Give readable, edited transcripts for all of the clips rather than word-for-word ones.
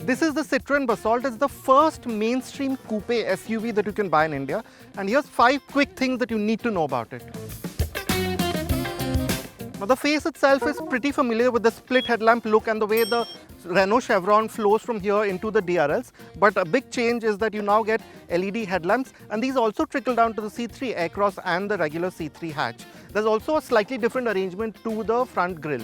This is the Citroen Basalt. It's the first mainstream coupe SUV that you can buy in India. And here's 5 quick things that you need to know about it. Now the face itself is pretty familiar with the split headlamp look and the way the Renault chevron flows from here into the DRLs. But a big change is that you now get LED headlamps, and these also trickle down to the C3 Aircross and the regular C3 hatch. There's also a slightly different arrangement to the front grille.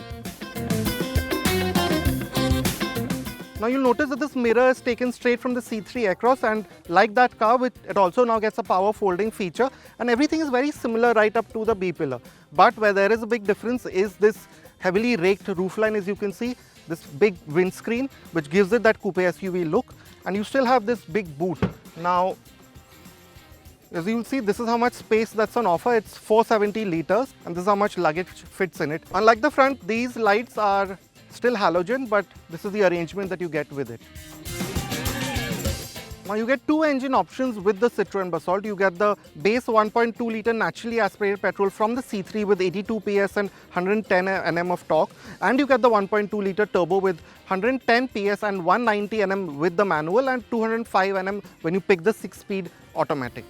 Now you'll notice that this mirror is taken straight from the C3 Aircross, and like that car, it also now gets a power folding feature, and everything is very similar right up to the B-pillar. But where there is a big difference is this heavily raked roofline, as you can see, this big windscreen which gives it that coupe SUV look, and you still have this big boot. Now as you'll see, this is how much space that's on offer. It's 470 litres, and this is how much luggage fits in it. Unlike the front, these lights are still halogen, but this is the arrangement that you get with it. Now you get 2 engine options with the Citroen Basalt. You get the base 1.2 litre naturally aspirated petrol from the C3 with 82 PS and 110 Nm of torque, and you get the 1.2 litre turbo with 110 PS and 190 Nm with the manual and 205 Nm when you pick the 6-speed automatic.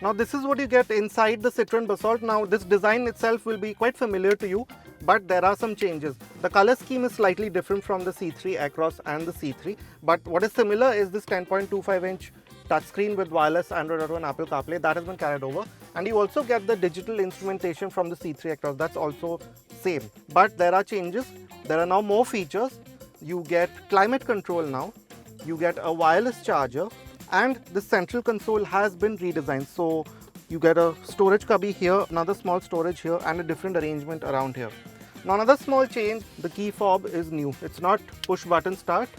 Now this is what you get inside the Citroen Basalt. Now this design itself will be quite familiar to you, but there are some changes. The color scheme is slightly different from the C3 Aircross and the C3, but what is similar is this 10.25-inch touchscreen with wireless Android Auto and Apple CarPlay that has been carried over, and you also get the digital instrumentation from the C3 Aircross. That's also same, but there are changes. There are now more features. You get climate control now, you get a wireless charger, and the central console has been redesigned. So you get a storage cubby here, another small storage here, and a different arrangement around here. Now another small change, the key fob is new. It's not push button start,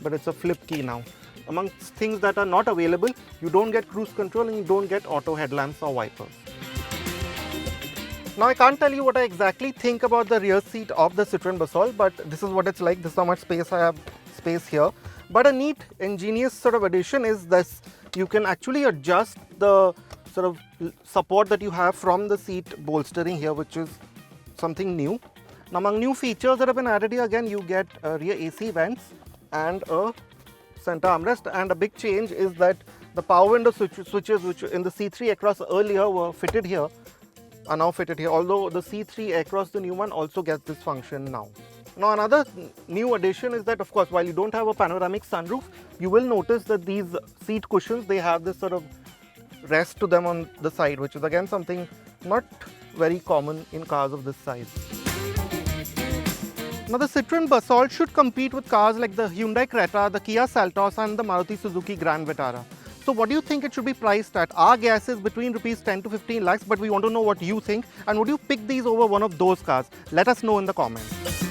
but it's a flip key now. Amongst things that are not available, you don't get cruise control and you don't get auto headlamps or wipers. Now I can't tell you what I exactly think about the rear seat of the Citroen Basalt, but this is what it's like. This is how much space I have here. But a neat, ingenious sort of addition is this. You can actually adjust the sort of support that you have from the seat bolstering here, which is something new. Now among new features that have been added here, again you get rear AC vents and a center armrest, and a big change is that the power window switches which in the C3 Aircross earlier were fitted here are now fitted here, although the C3 Aircross, the new one, also gets this function now. Now another new addition is that, of course, while you don't have a panoramic sunroof, you will notice that these seat cushions, they have this sort of rest to them on the side, which is again something not very common in cars of this size. Now the Citroen Basalt should compete with cars like the Hyundai Creta, the Kia Seltos and the Maruti Suzuki Grand Vitara. So what do you think it should be priced at? Our guess is between rupees 10 to 15 lakhs, but we want to know what you think, and would you pick these over one of those cars? Let us know in the comments.